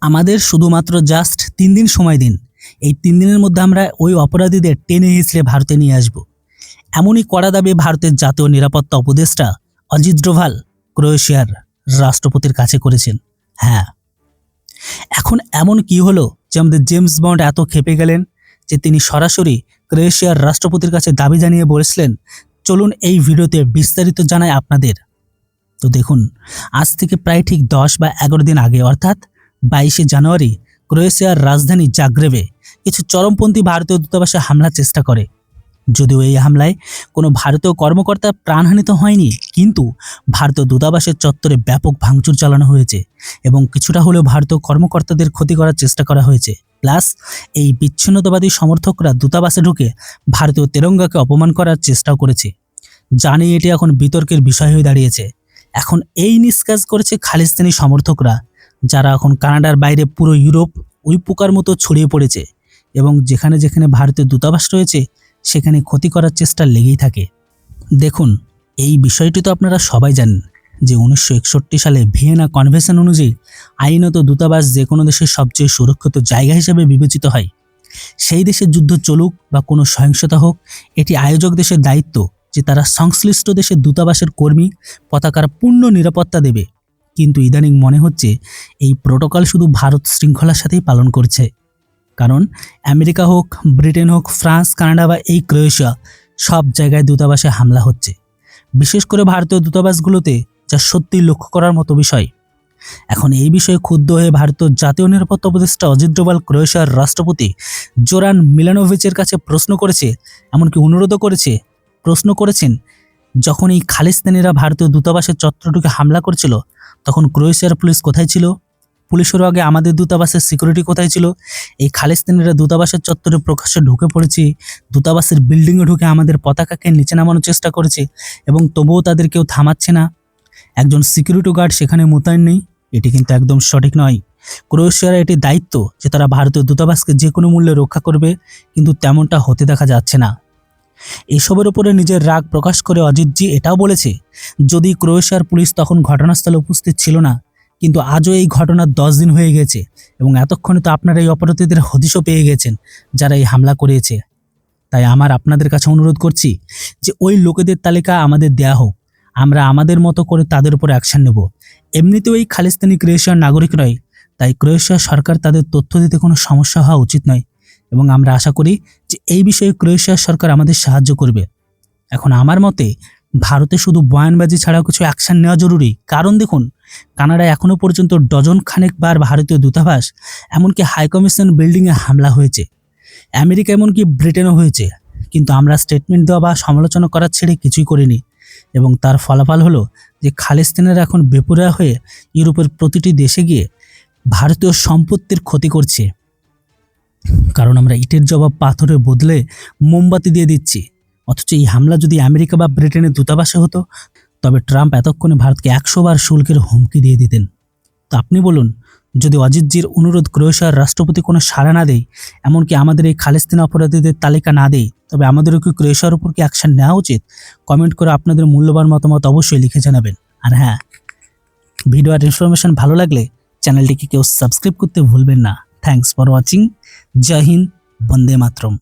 আমাদের শুধুমাত্র জাস্ট 3 দিন সময় দিন। এই 3 দিনের মধ্যে আমরা ওই অপরাধীদের টেনে হিঁচড়ে ভারতে নিয়ে আসব। এমনই কড়া দাবি ভারতের জাতীয় নিরাপত্তা উপদেষ্টা অজিত ডোভাল ক্রোয়েশিয়ার রাষ্ট্রপতির কাছে করেছেন। হ্যাঁ, এখন এমন কি হলো যে আমাদের জেমস বন্ড এত ক্ষেপে গেলেন যে তিনি সরাসরি ক্রোয়েশিয়ার রাষ্ট্রপতির কাছে দাবি জানিয়ে বলেছিলেন, চলুন এই ভিডিওতে বিস্তারিত জানাই আপনাদের। তো দেখুন, আজ থেকে প্রায় ঠিক 10 বা 11 দিন আগে অর্থাৎ 22শে জানুয়ারি ক্রোয়েশিয়ার রাজধানী জাগ্রেবে কিছু চরমপন্থী ভারতীয় দূতাবাসে হামলার চেষ্টা করে। যদিও এই হামলায় কোনো ভারতীয় কর্মকর্তা প্রাণহানিত হয়নি, কিন্তু ভারতীয় দূতাবাসের চত্বরে ব্যাপক ভাঙচুর চালানো হয়েছে এবং কিছুটা হলেও ভারতীয় কর্মকর্তাদের ক্ষতি করার চেষ্টা করা হয়েছে। প্লাস এই বিচ্ছিন্নতাবাদী সমর্থকরা দূতাবাসে ঢুকে ভারতীয় তেরঙ্গাকে অপমান করার চেষ্টাও করেছে। জানি এটি এখন বিতর্কের বিষয় হয়ে দাঁড়িয়েছে। এখন এই নিষ্কাজ করেছে খালিস্তানি সমর্থকরা, যারা এখন কানাডার বাইরে পুরো ইউরোপ ওই পোকার মতো ছড়িয়ে পড়েছে এবং যেখানে যেখানে ভারতীয় দূতাবাস রয়েছে সেখানে ক্ষতি করার চেষ্টা লেগেই থাকে। দেখুন, এই বিষয়টি তো আপনারা সবাই জানেন যে 1961 সালে ভিয়েনা কনভেনশন অনুযায়ী আইনত দূতাবাস যে কোনো দেশের সবচেয়ে সুরক্ষিত জায়গা হিসেবে বিবেচিত হয়। সেই দেশে যুদ্ধ চলুক বা কোনো সহিংসতা হোক, এটি আয়োজক দেশের দায়িত্ব যে তারা সংশ্লিষ্ট দেশের দূতাবাসের কর্মী পতাকার পূর্ণ নিরাপত্তা দেবে। কিন্তু ইদানিং মনে হচ্ছে এই প্রোটোকল শুধু ভারত শৃঙ্খলার সাথেই পালন করছে। কারণ আমেরিকা হোক, ব্রিটেন হোক, ফ্রান্স, কানাডা বা এই ক্রোয়েশিয়া, সব জায়গায় দূতাবাসে হামলা হচ্ছে, বিশেষ করে ভারতীয় দূতাবাসগুলোতে, যা সত্যিই লক্ষ্য করার মতো বিষয়। এখন এই বিষয়ে ক্ষুব্ধ হয়ে ভারতের জাতীয় নিরাপত্তা উপদেষ্টা অজিত ডোভাল ক্রোয়েশিয়ার রাষ্ট্রপতি জোরান মিলানোভিচের কাছে এমনকি অনুরোধও করেছেন, যখন এই খালিস্তানিরা ভারতীয় দূতাবাসের চত্বরটিকে হামলা করছিল তখন ক্রোয়েশিয়ার পুলিশ কোথায় ছিল? পুলিশেরও আগে আমাদের দূতাবাসের সিকিউরিটি কোথায় ছিল? এই খালিস্তানিরা দূতাবাসের চত্বরে প্রকাশ্যে ঢুকে পড়েছে, দূতাবাসের বিল্ডিংয়ে ঢুকে আমাদের পতাকাকে নিচে নামানোর চেষ্টা করেছে এবং তবুও তাদের কেউ থামাচ্ছে না। একজন সিকিউরিটি গার্ড সেখানে মোতায়েন নেই। এটি কিন্তু একদম সঠিক নয়। ক্রোয়েশিয়ার এটি দায়িত্ব যে তারা ভারতীয় দূতাবাসকে যে কোনো মূল্যে রক্ষা করবে, কিন্তু তেমনটা হতে দেখা যাচ্ছে না। এসবের উপরে নিজের রাগ প্রকাশ করে অজিতজি এটাও বলেছে, যদি ক্রোয়েশিয়ার পুলিশ তখন ঘটনাস্থলে উপস্থিত ছিল না, কিন্তু আজও এই ঘটনার 10 দিন হয়ে গেছে এবং এতক্ষণে তো আপনারা এই অপরাধীদের হদিশও পেয়ে গেছেন যারা এই হামলা করেছে। তাই আমার আপনাদের কাছে অনুরোধ করছি যে ওই লোকেদের তালিকা আমাদের দেয়া হোক, আমরা আমাদের মতো করে তাদের উপর অ্যাকশন নেব। এমনিতেও এই খালিস্তানি ক্রোয়েশিয়ার নাগরিক নয়, তাই ক্রোয়েশিয়া সরকার তাদের তথ্য দিতে কোনো সমস্যা হওয়া উচিত নয় এবং আমরা আশা করি যে এই বিষয়ে ক্রোয়েশিয়ার সরকার আমাদের সাহায্য করবে। এখন আমার মতে ভারতে শুধু বয়ানবাজি ছাড়াও কিছু অ্যাকশন নেওয়া জরুরি। কারণ দেখুন, কানাডায় এখনও পর্যন্ত ডজন খানেক বার ভারতীয় দূতাবাস, এমনকি হাইকমিশন বিল্ডিংয়ে হামলা হয়েছে। আমেরিকা এমনকি ব্রিটেনও হয়েছে, কিন্তু আমরা স্টেটমেন্ট দেওয়া বা সমালোচনা করার ছেড়ে কিছুই করিনি এবং তার ফলাফল হলো যে খালিস্তানিরা এখন বেপরোয়া হয়ে ইউরোপের প্রতিটি দেশে গিয়ে ভারতীয় সম্পত্তির ক্ষতি করছে। কারণ আমরা ইটের জবাব পাথরের বদলে মোমবাতি দিয়ে দিচ্ছি। অথচ এই হামলা যদি আমেরিকা বা ব্রিটেনের দূতাবাসে হতো, তবে ট্রাম্প এতক্ষণে ভারতকে 100 বার শুল্কের হুমকি দিয়ে দিতেন। তো আপনি বলুন, যদি অজিতজির অনুরোধ ক্রোয়েশিয়ার রাষ্ট্রপতি কোনো সাড়া না দেয়, এমনকি আমাদের এই খালিস্তানি অপরাধীদের তালিকা না দেয়, তবে আমাদেরও কি ক্রোয়েশিয়ার উপর কি অ্যাকশন নেওয়া উচিত? কমেন্ট করে আপনাদের মূল্যবান মতামত অবশ্যই লিখে জানাবেন। আর হ্যাঁ, ভিডিও আর ইনফরমেশন ভালো লাগলে চ্যানেলটিকে কেউ সাবস্ক্রাইব করতে ভুলবেন না। Thanks for watching. জয় হিন্দ, বন্দে মাতরম।